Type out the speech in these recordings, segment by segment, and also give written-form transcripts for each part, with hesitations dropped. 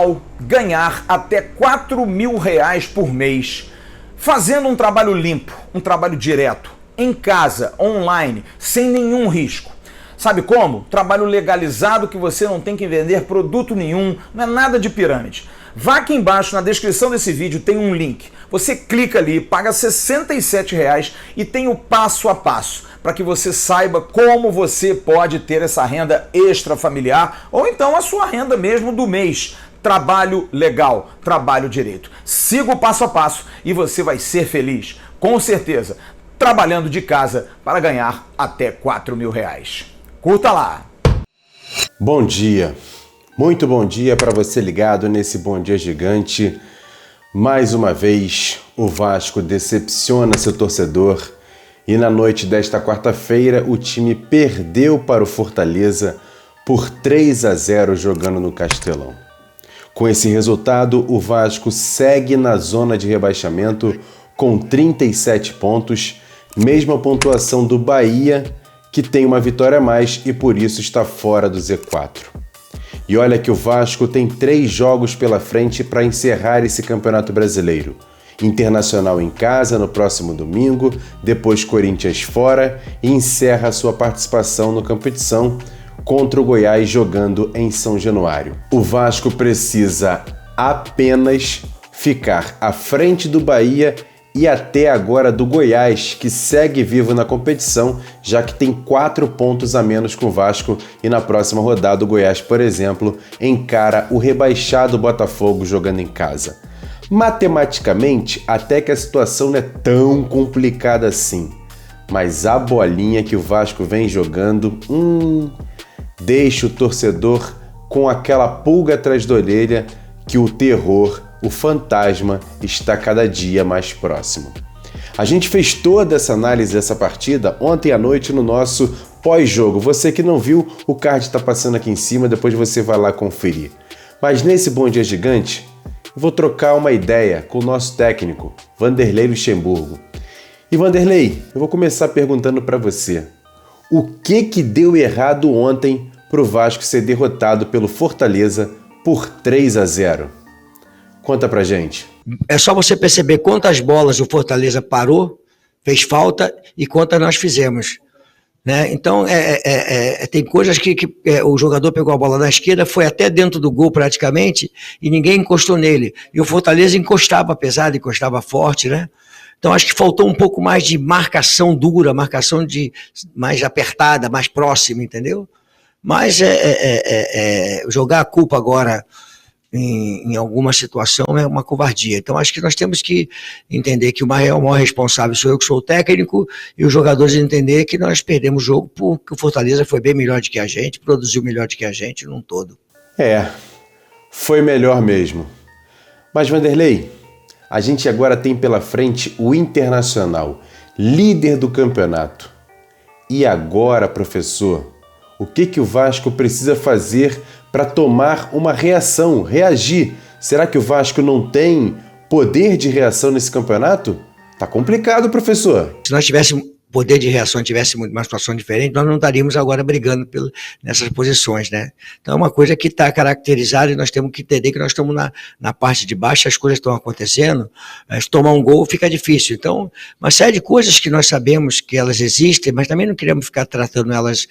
legal ganhar até R$ 4.000 por mês, fazendo um trabalho limpo, um trabalho direto, em casa, online, sem nenhum risco. Sabe como? Trabalho legalizado que você não tem que vender produto nenhum, não é nada de pirâmide. Vá aqui embaixo na descrição desse vídeo, tem um link. Você clica ali, paga R$ 67 e tem o passo a passo para que você saiba como você pode ter essa renda extra familiar ou então a sua renda mesmo do mês. Trabalho legal, trabalho direito. Siga o passo a passo e você vai ser feliz, com certeza, trabalhando de casa para ganhar até R$ 4.000. Curta lá! Bom dia, muito bom dia para você ligado nesse Bom Dia Gigante. Mais uma vez, o Vasco decepciona seu torcedor e na noite desta quarta-feira o time perdeu para o Fortaleza por 3-0 jogando no Castelão. Com esse resultado, o Vasco segue na zona de rebaixamento com 37 pontos, mesma pontuação do Bahia, que tem uma vitória a mais e por isso está fora do Z4. E olha que o Vasco tem 3 jogos pela frente para encerrar esse Campeonato Brasileiro. Internacional em casa no próximo domingo, depois Corinthians fora e encerra a sua participação na competição contra o Goiás jogando em São Januário. O Vasco precisa apenas ficar à frente do Bahia e até agora do Goiás, que segue vivo na competição, já que tem 4 pontos a menos que o Vasco e na próxima rodada o Goiás, por exemplo, encara o rebaixado Botafogo jogando em casa. Matematicamente, até que a situação não é tão complicada assim, mas a bolinha que o Vasco vem jogando, deixa o torcedor com aquela pulga atrás da orelha que o terror, o fantasma, está cada dia mais próximo. A gente fez toda essa análise dessa partida ontem à noite no nosso pós-jogo. Você que não viu, o card está passando aqui em cima, depois você vai lá conferir. Mas nesse Bom Dia Gigante, eu vou trocar uma ideia com o nosso técnico, Vanderlei Luxemburgo. E Vanderlei, eu vou começar perguntando para você, o que deu errado ontem para o Vasco ser derrotado pelo Fortaleza por 3-0? Conta pra gente. É só você perceber quantas bolas o Fortaleza parou, fez falta e quantas nós fizemos. Né? Então, tem coisas que o jogador pegou a bola na esquerda, foi até dentro do gol praticamente e ninguém encostou nele. E o Fortaleza encostava pesado, encostava forte, né? Então, acho que faltou um pouco mais de marcação dura, marcação mais apertada, mais próxima, entendeu? Mas jogar a culpa agora em alguma situação é uma covardia. Então acho que nós temos que entender que o maior responsável sou eu, que sou o técnico, e os jogadores entender que nós perdemos o jogo porque o Fortaleza foi bem melhor do que a gente, produziu melhor do que a gente num todo. Foi melhor mesmo. Mas Vanderlei, a gente agora tem pela frente o Internacional, líder do campeonato. E agora, professor, o que o Vasco precisa fazer para tomar uma reação, reagir? Será que o Vasco não tem poder de reação nesse campeonato? Tá complicado, professor. Se nós tivéssemos poder de reação, tivéssemos uma situação diferente, nós não estaríamos agora brigando nessas posições, né? Então é uma coisa que está caracterizada e nós temos que entender que nós estamos na parte de baixo, as coisas estão acontecendo, se tomar um gol fica difícil. Então, uma série de coisas que nós sabemos que elas existem, mas também não queremos ficar tratando elas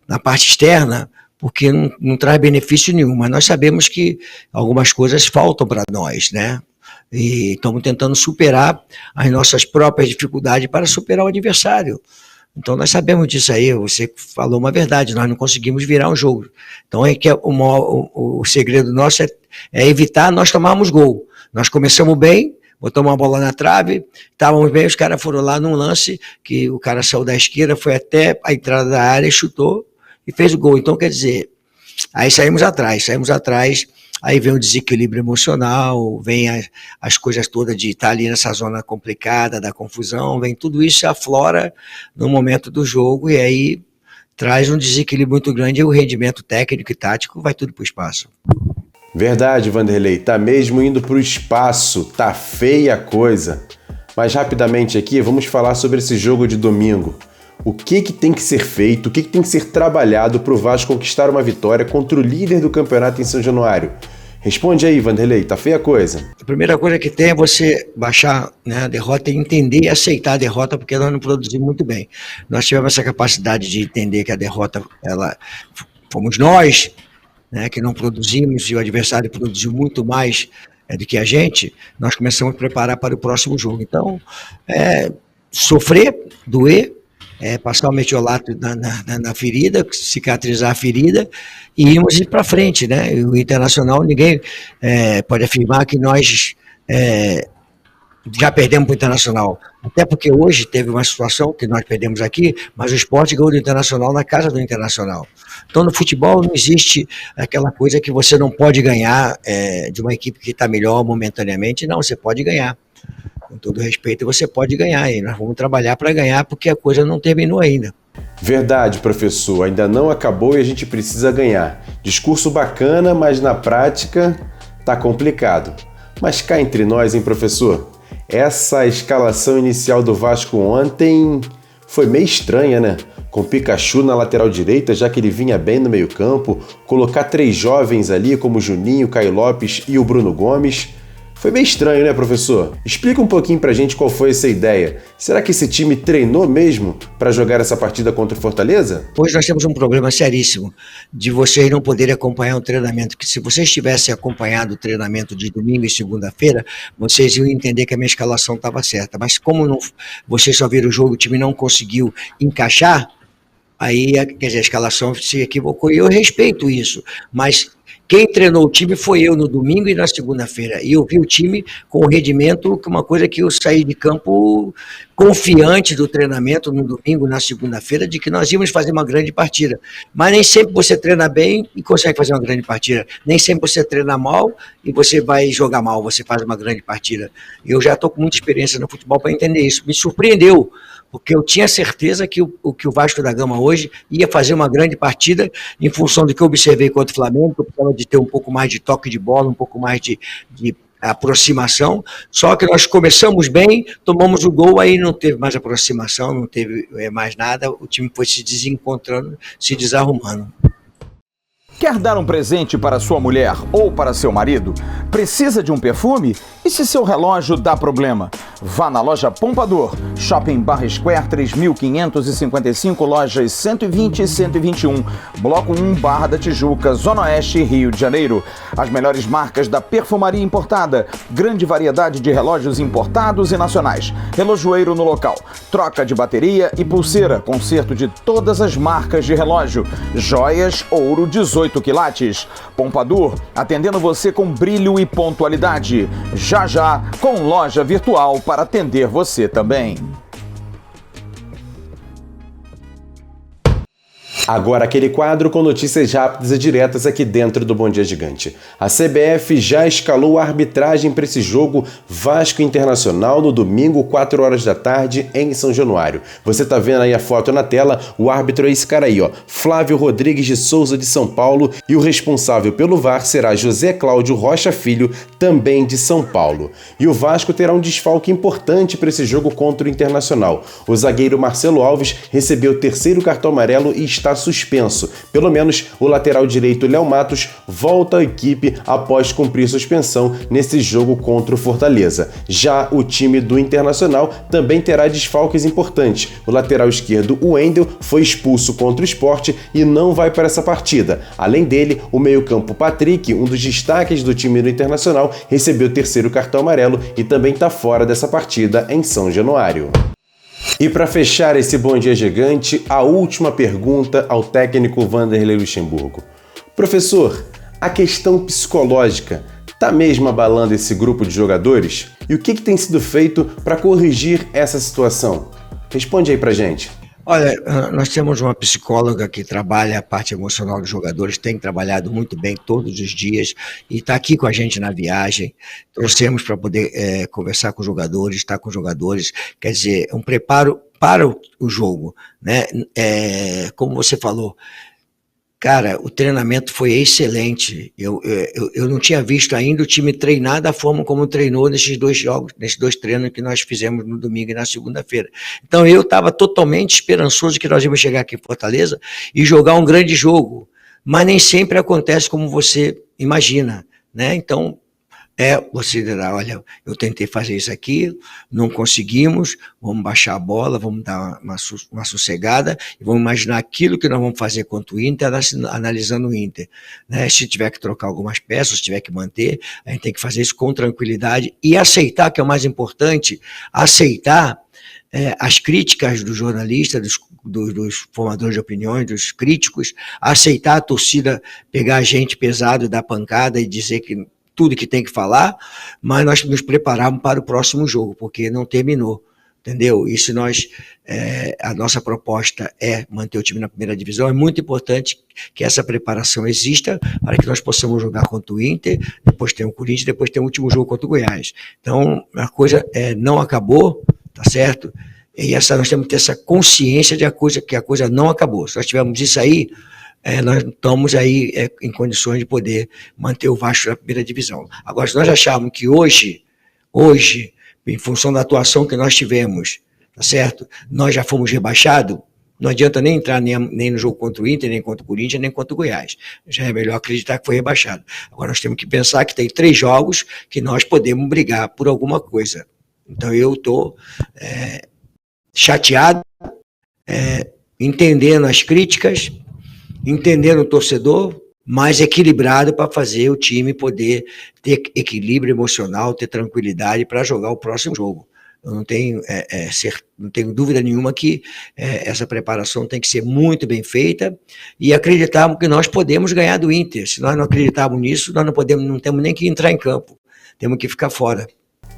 na parte externa, porque não traz benefício nenhum, mas nós sabemos que algumas coisas faltam para nós, né? E estamos tentando superar as nossas próprias dificuldades para superar o adversário. Então nós sabemos disso aí, você falou uma verdade, nós não conseguimos virar um jogo. Então o segredo nosso é evitar nós tomarmos gol. Nós começamos bem, botamos uma bola na trave, estávamos bem, os caras foram lá num lance que o cara saiu da esquerda, foi até a entrada da área, chutou e fez o gol. Então quer dizer, aí saímos atrás, aí vem o desequilíbrio emocional, vem as coisas todas de estar ali nessa zona complicada, da confusão, vem tudo isso aflora no momento do jogo e aí traz um desequilíbrio muito grande e o rendimento técnico e tático vai tudo para o espaço. Verdade, Vanderlei, tá mesmo indo para o espaço, tá feia a coisa. Mas rapidamente aqui, vamos falar sobre esse jogo de domingo. O que tem que ser feito, o que tem que ser trabalhado para o Vasco conquistar uma vitória contra o líder do campeonato em São Januário? Responde aí, Vanderlei, tá feia a coisa. A primeira coisa que tem é você baixar, né, a derrota e entender e aceitar a derrota, porque nós não produzimos muito bem. Nós tivemos essa capacidade de entender que a derrota, fomos nós, né, que não produzimos, e o adversário produziu muito mais do que a gente. Nós começamos a preparar para o próximo jogo. Então, sofrer, doer, passar o metiolato na ferida, cicatrizar a ferida e irmos para frente, né? O Internacional, ninguém pode afirmar que nós já perdemos para o Internacional, até porque hoje teve uma situação que nós perdemos aqui, mas o Sport ganhou do Internacional na casa do Internacional. Então no futebol não existe aquela coisa que você não pode ganhar de uma equipe que está melhor momentaneamente, não, você pode ganhar. Com todo respeito, você pode ganhar, e nós vamos trabalhar para ganhar, porque a coisa não terminou ainda. Verdade, professor, ainda não acabou e a gente precisa ganhar. Discurso bacana, mas na prática tá complicado. Mas cá entre nós, hein, professor? Essa escalação inicial do Vasco ontem foi meio estranha, né? Com Pikachu na lateral direita, já que ele vinha bem no meio-campo, colocar 3 jovens ali, como o Juninho, o Caio Lopes e o Bruno Gomes. Foi meio estranho, né, professor? Explica um pouquinho pra gente qual foi essa ideia. Será que esse time treinou mesmo para jogar essa partida contra o Fortaleza? Hoje nós temos um problema seríssimo de vocês não poderem acompanhar um treinamento, que se vocês tivessem acompanhado o treinamento de domingo e segunda-feira, vocês iam entender que a minha escalação estava certa. Mas como não, vocês só viram o jogo, o time não conseguiu encaixar, aí quer dizer, a escalação se equivocou, e eu respeito isso, mas quem treinou o time foi eu no domingo e na segunda-feira. E eu vi o time com o rendimento, que uma coisa que eu saí de campo confiante do treinamento no domingo, na segunda-feira, de que nós íamos fazer uma grande partida. Mas nem sempre você treina bem e consegue fazer uma grande partida. Nem sempre você treina mal e você vai jogar mal, você faz uma grande partida. Eu já estou com muita experiência no futebol para entender isso. Me surpreendeu, porque eu tinha certeza que o Vasco da Gama hoje ia fazer uma grande partida em função do que eu observei contra o Flamengo, que eu precisava de ter um pouco mais de toque de bola, um pouco mais de aproximação, só que nós começamos bem, tomamos o gol, aí não teve mais aproximação, não teve mais nada, o time foi se desencontrando, se desarrumando. Quer dar um presente para sua mulher ou para seu marido? Precisa de um perfume? E se seu relógio dá problema? Vá na loja Pompador, Shopping Barra Square 3555, lojas 120 e 121, Bloco 1, Barra da Tijuca, Zona Oeste, Rio de Janeiro. As melhores marcas da perfumaria importada, grande variedade de relógios importados e nacionais, relojoeiro no local, troca de bateria e pulseira, conserto de todas as marcas de relógio, joias, ouro 18 quilates. Pompador, atendendo você com brilho e pontualidade. Já já, com loja virtual para atender você também. Agora aquele quadro com notícias rápidas e diretas aqui dentro do Bom Dia Gigante. A CBF já escalou a arbitragem para esse jogo Vasco Internacional no domingo, 4 horas da tarde, em São Januário. Você tá vendo aí a foto na tela, o árbitro é esse cara aí, ó, Flávio Rodrigues de Souza, de São Paulo, e o responsável pelo VAR será José Cláudio Rocha Filho, também de São Paulo. E o Vasco terá um desfalque importante para esse jogo contra o Internacional. O zagueiro Marcelo Alves recebeu o 3º cartão amarelo e está suspenso. Pelo menos o lateral direito Léo Matos volta à equipe após cumprir suspensão nesse jogo contra o Fortaleza. Já o time do Internacional também terá desfalques importantes. O lateral esquerdo, o Wendel, foi expulso contra o Sport e não vai para essa partida. Além dele, o meio-campo Patrick, um dos destaques do time do Internacional, recebeu o 3º cartão amarelo e também está fora dessa partida em São Januário. E para fechar esse Bom Dia Gigante, a última pergunta ao técnico Vanderlei Luxemburgo. Professor, a questão psicológica está mesmo abalando esse grupo de jogadores? E o que tem sido feito para corrigir essa situação? Responde aí pra gente. Olha, nós temos uma psicóloga que trabalha a parte emocional dos jogadores, tem trabalhado muito bem todos os dias e está aqui com a gente na viagem. Trouxemos para poder conversar com os jogadores, estar com os jogadores, quer dizer, um preparo para o jogo, né? Como você falou, Cara, o treinamento foi excelente. Eu não tinha visto ainda o time treinar da forma como treinou nesses 2 jogos, nesses 2 treinos que nós fizemos no domingo e na segunda-feira. Então eu estava totalmente esperançoso que nós íamos chegar aqui em Fortaleza e jogar um grande jogo. Mas nem sempre acontece como você imagina, né? Então, você dirá, olha, eu tentei fazer isso aqui, não conseguimos, vamos baixar a bola, vamos dar uma sossegada e vamos imaginar aquilo que nós vamos fazer contra o Inter, analisando o Inter, né? Se tiver que trocar algumas peças, se tiver que manter, a gente tem que fazer isso com tranquilidade e aceitar, que é o mais importante, aceitar as críticas dos jornalistas, dos formadores de opiniões, dos críticos, aceitar a torcida pegar a gente pesado, dar pancada e dizer que tudo que tem que falar, mas nós nos preparamos para o próximo jogo, porque não terminou, entendeu? E se a nossa proposta é manter o time na primeira divisão, é muito importante que essa preparação exista para que nós possamos jogar contra o Inter, depois tem o Corinthians, depois tem o último jogo contra o Goiás. Então, a coisa não acabou, tá certo? E nós temos que ter essa consciência de que a coisa não acabou. Se nós tivermos isso aí, nós estamos aí em condições de poder manter o Vasco na primeira divisão. Agora, se nós acharmos que hoje, em função da atuação que nós tivemos, tá certo? Nós já fomos rebaixados, não adianta nem entrar nem no jogo contra o Inter, nem contra o Corinthians, nem contra o Goiás. Já é melhor acreditar que foi rebaixado. Agora, nós temos que pensar que tem 3 jogos que nós podemos brigar por alguma coisa. Então, eu estou chateado, entendendo as críticas, entendendo o torcedor, mais equilibrado para fazer o time poder ter equilíbrio emocional, ter tranquilidade para jogar o próximo jogo. Eu não tenho dúvida nenhuma que essa preparação tem que ser muito bem feita e acreditarmos que nós podemos ganhar do Inter. Se nós não acreditarmos nisso, nós não temos nem que entrar em campo, temos que ficar fora.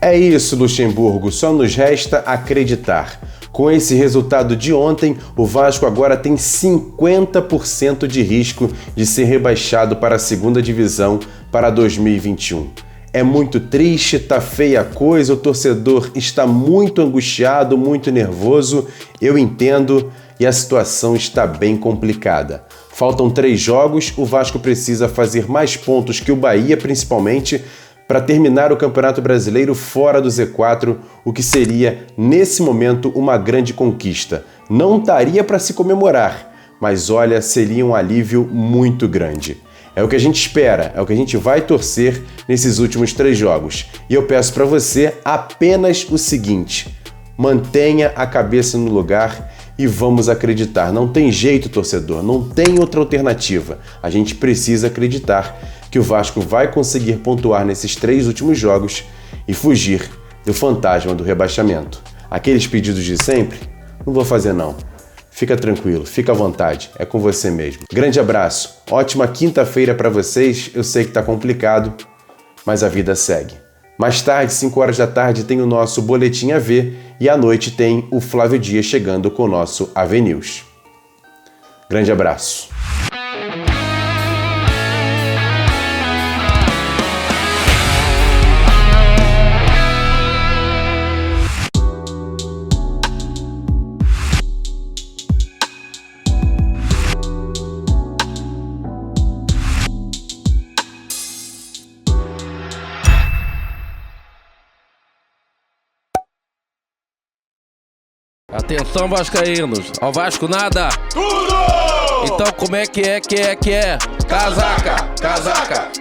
É isso, Luxemburgo, só nos resta acreditar. Com esse resultado de ontem, o Vasco agora tem 50% de risco de ser rebaixado para a segunda divisão para 2021. É muito triste, tá feia a coisa, o torcedor está muito angustiado, muito nervoso, eu entendo, e a situação está bem complicada. Faltam 3 jogos, o Vasco precisa fazer mais pontos que o Bahia, principalmente, para terminar o Campeonato Brasileiro fora do Z4, o que seria, nesse momento, uma grande conquista. Não daria para se comemorar, mas olha, seria um alívio muito grande. É o que a gente espera, é o que a gente vai torcer nesses últimos 3 jogos. E eu peço para você apenas o seguinte: mantenha a cabeça no lugar e vamos acreditar. Não tem jeito, torcedor, não tem outra alternativa. A gente precisa acreditar que o Vasco vai conseguir pontuar nesses 3 últimos jogos e fugir do fantasma do rebaixamento. Aqueles pedidos de sempre, não vou fazer não. Fica tranquilo, fica à vontade, é com você mesmo. Grande abraço, ótima quinta-feira para vocês, eu sei que tá complicado, mas a vida segue. Mais tarde, 5 horas da tarde, tem o nosso Boletim AV e à noite tem o Flávio Dias chegando com o nosso AV News. Grande abraço. Atenção, vascaínos, ao Vasco nada! Tudo! Então como é que é? Casaca!